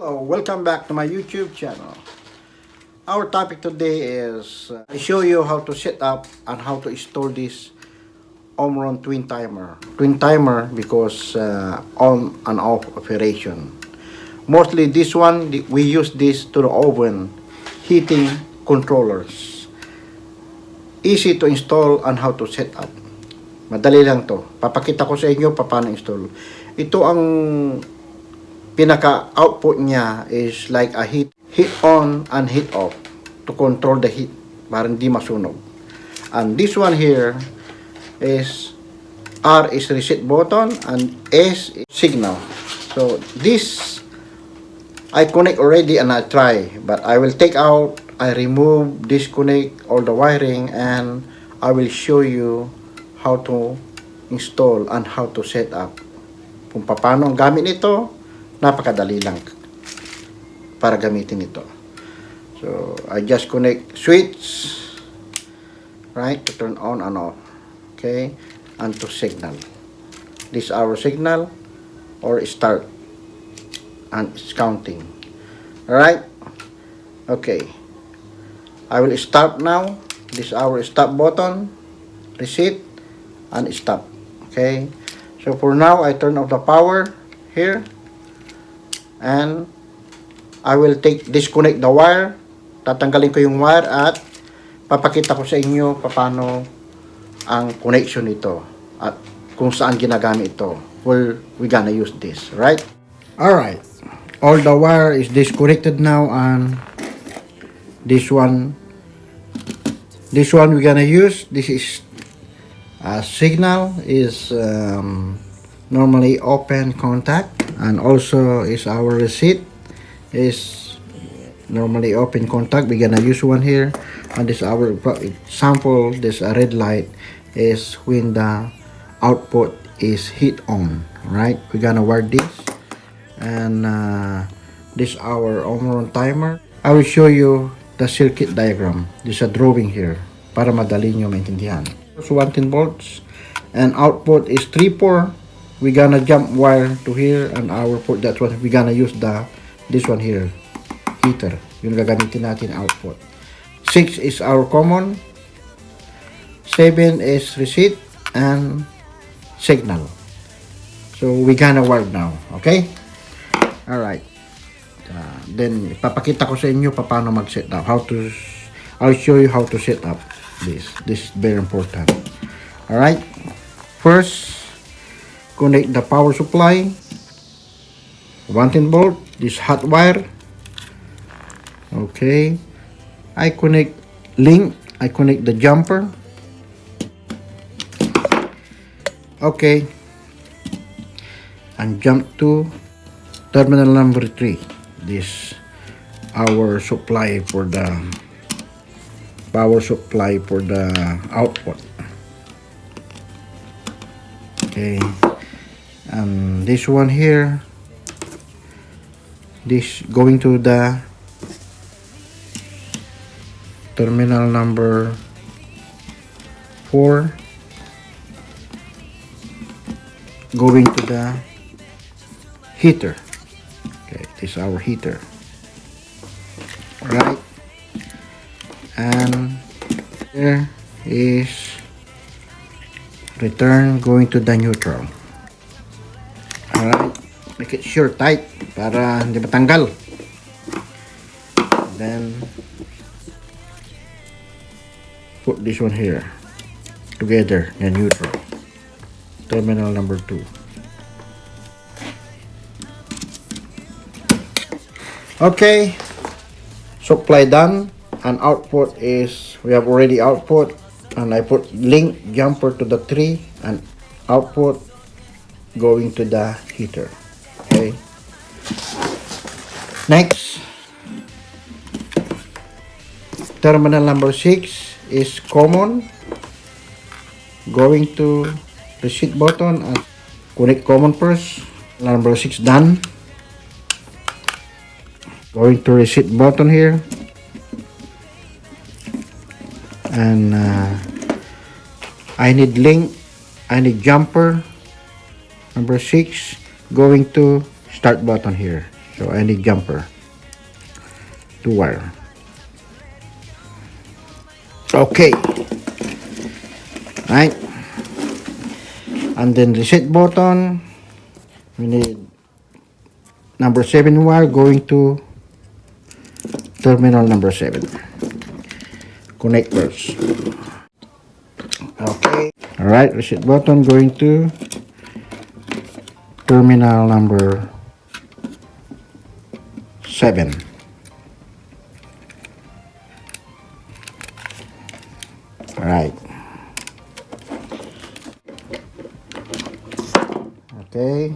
Welcome back to my YouTube channel. Our topic today is I show you how to set up and how to install this Omron Twin Timer. Twin Timer because on and off operation. Mostly this one, we use this to the oven heating controllers. Easy to install and how to set up. Madali lang to. Papakita ko sa inyo paano install. Ito ang pinaka-output niya is like a heat on and heat off to control the heat para hindi masunog. And this one here is R is reset button and S is signal. So this I connect already and I try, but I will take out, I remove, disconnect all the wiring, and I will show you how to install and how to set up. Kung paano ang gamit nito, napakadali lang para gamitin ito. So I just connect switch, right, to turn on and off, okay, and to signal. This is our signal or start, and it's counting. All right, okay, I will start now. This is our stop button, reset and stop. Okay, so for now I turn off the power here. And I will disconnect the wire. Tatanggalin ko yung wire at papakita ko sa inyo paano ang connection nito at kung saan ginagamit ito. Where we gonna use this, right? Alright. All the wire is disconnected now, and this one we're gonna use. This is a signal is normally open contact, and also is our receipt is normally open contact. We're gonna use one here, and this our sample. This red light is when the output is hit on, right? We're gonna wire this, and this our Omron timer. I will show you the circuit diagram. There's a drawing here para madali nyo maintindihan. So 110 volts and output is 3-4. We're gonna jump wire to here, and our port, that's what we're gonna use this one here, heater. Yung gagamitin natin output. 6 is our common, 7 is receipt, and signal. So we're gonna wire now, okay? Alright. Then ipapakita ko sa inyo paano mag-set up. I'll show you how to set up this. This is very important. Alright. First, connect the power supply, 110 volt, this hot wire. Okay, I connect the jumper. Okay, and jump to terminal number 3. This our supply for the power supply for the output. Okay, this one here, this going to the terminal number 4, going to the heater. Okay, this is our heater, right? And there is return going to the neutral. Alright, make it sure tight para hindi matanggal. Then put this one here together in neutral, terminal number 2. Okay, supply done, and output is, we have already output, and I put link jumper to the 3 and output going to the heater. Okay, next, terminal number 6 is common, going to reset button and connect common first. Number 6 done, going to reset button here, and I need link, I need jumper number 6 going to start button here. So I need jumper, 2 wire. Okay, right, and then reset button. We need number 7 wire going to terminal number 7. Connect first. Okay, all right, reset button going to terminal number 7. All right. Okay,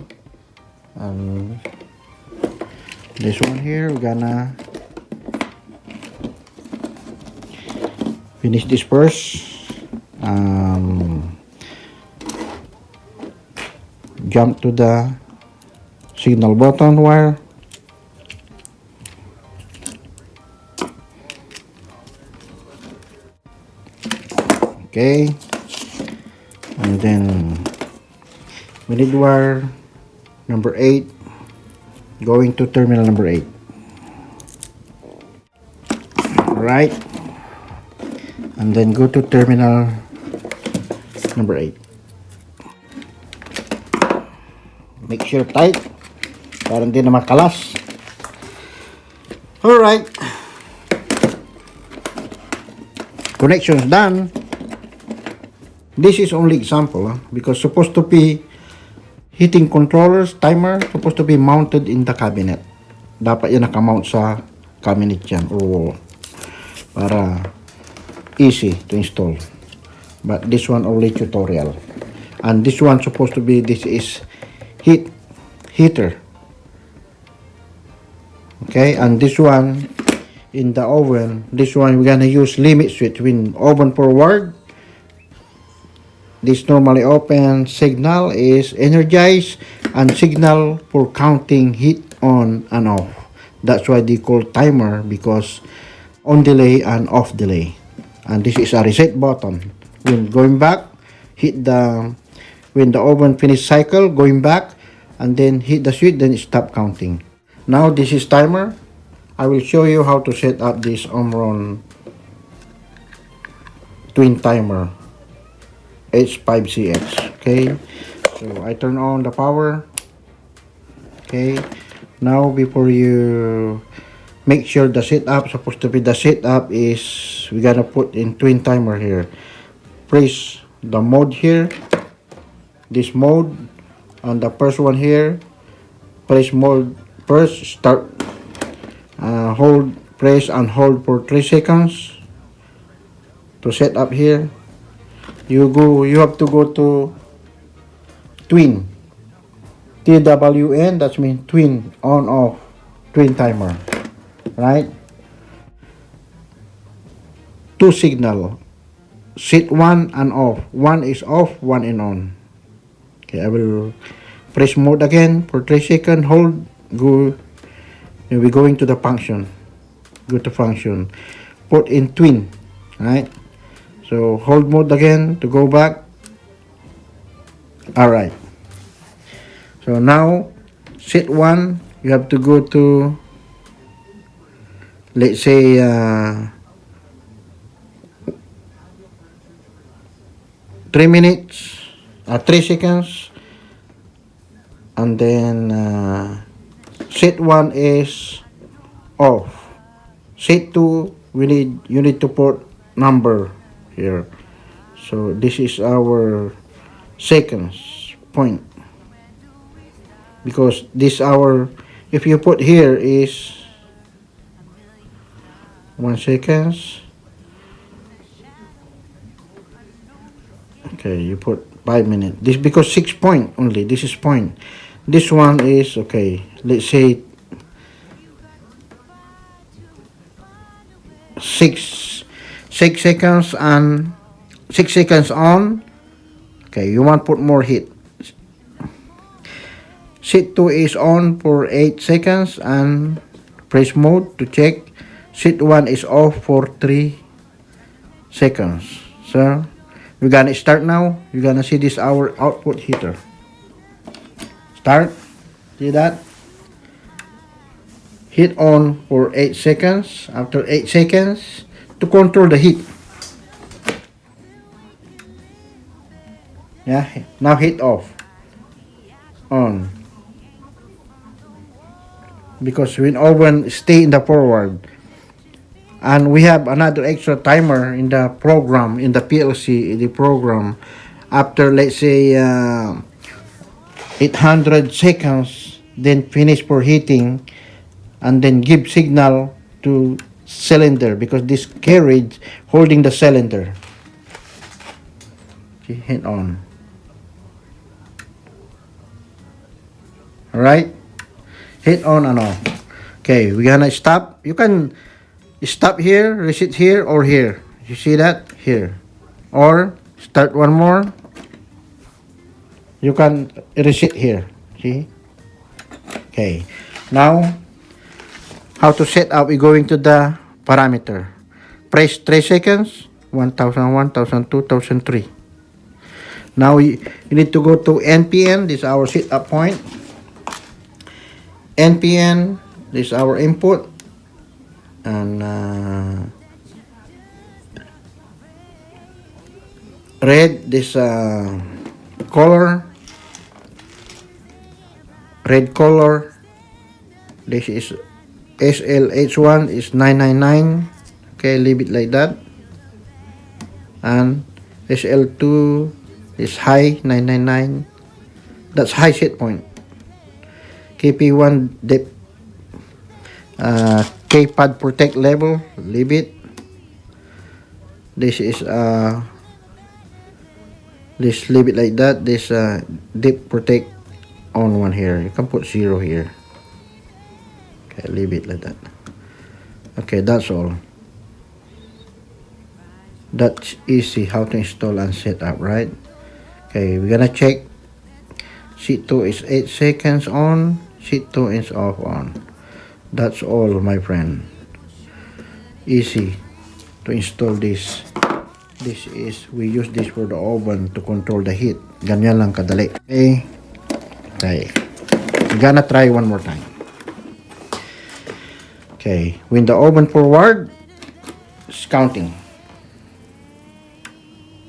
and this one here, we're gonna finish this first. Jump to the signal button wire. Okay, and then we need wire number 8 going to terminal number 8. All right, and then go to terminal number 8. Make sure tight para hindi na makalas. All right, connections done. This is only example, because supposed to be heating controllers, timer, supposed to be mounted in the cabinet. Dapat yan nakamount sa cabinet yan or wall para easy to install. But this one only tutorial, and this one supposed to be, this is heater. Okay, and this one in the oven, this one we're gonna use limit switch. When oven forward, this normally open signal is energized, and signal for counting heat on and off. That's why they call timer, because on delay and off delay. And this is a reset button. When going back, hit the, when the oven finish cycle, going back, and then hit the switch, then stop counting. Now this is timer. I will show you how to set up this Omron Twin Timer H5CX. Okay, so I turn on the power. Okay, now before you make sure the setup, supposed to be the setup is, we gotta put in twin timer here. Press the mode here, this mode, and the first one here, press mode first, start, hold, press and hold for 3 seconds to set up here. You have to go to twin, TWN, that means twin, on off, twin timer, right? 2 signal, set 1 and off, 1 is off, 1 is on. Okay, I will press mode again for 3 seconds, hold, go, and we're going to the function, go to function, put in twin, right? So hold mode again to go back. All right, so now set 1, you have to go to, let's say 3 minutes, 3 seconds, and then set 1 is off. Set 2, you need to put number here. So this is our seconds point, because this our, if you put here is 1 seconds. Okay, you put 5 minutes. This because 6 point only. This is point. This one is okay. Let's say 6 seconds and 6 seconds on. Okay, you want to put more heat. Set 2 is on for 8 seconds and press mode to check. Set 1 is off for 3 seconds. So we're gonna start now. You're gonna see this our output heater. Start. See that? Hit on for 8 seconds. After 8 seconds, to control the heat. Yeah, now hit off. On. Because when oven stay in the forward. And we have another extra timer in the program, in the PLC, the program. After, let's say, 800 seconds, then finish for heating, and then give signal to cylinder, because this carriage holding the cylinder. See, hit on. Alright? Hit on and off. Okay, we're gonna stop. You can stop here, reset here, or here. You see that? Here. Or start one more. You can reset here. See? Okay. Now, how to set up? We're going to the parameter. Press 3 seconds. 1000, 1002, 1003. Now, you need to go to NPN. This is our setup point. NPN. This is our input. And red, this color, red color. This is SLH1 is 999. Okay, leave it like that. And SL2 is high 999. That's high set point. KP1 depth. K-pad protect level, leave it. This is this, leave it like that. This dip protect on one here. You can put 0 here. Okay, leave it like that. Okay, that's all. That's easy how to install and set up, right? Okay, we're gonna check. Sheet 2 is 8 seconds on. Sheet 2 is off on. That's all, my friend. Easy to install this. This is, we use this for the oven to control the heat. Ganyan lang kadali. Okay. Okay. We're gonna try one more time. Okay. When the oven forward, it's counting.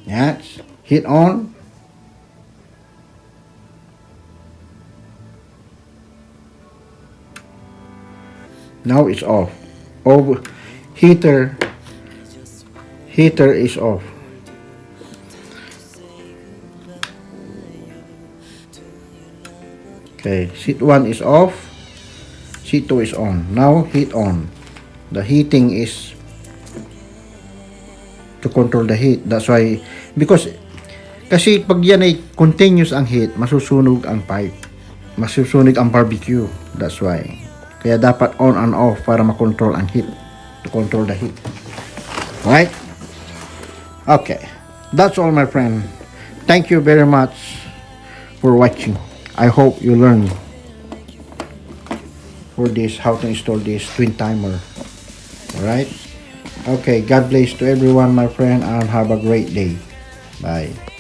Yes. Heat on. Now it's off. Over heater is off. Okay, sheet 1 is off. Sheet 2 is on. Now heat on. The heating is to control the heat. That's why, because kasi pag yan ay continuous ang heat, masusunog ang pipe. Masusunog ang barbecue. That's why. Kaya dapat on and off para makontrol ang heat. To control the heat. Right? Okay. That's all, my friend. Thank you very much for watching. I hope you learn for this, how to install this twin timer. Alright? Okay. God bless to everyone, my friend, and have a great day. Bye.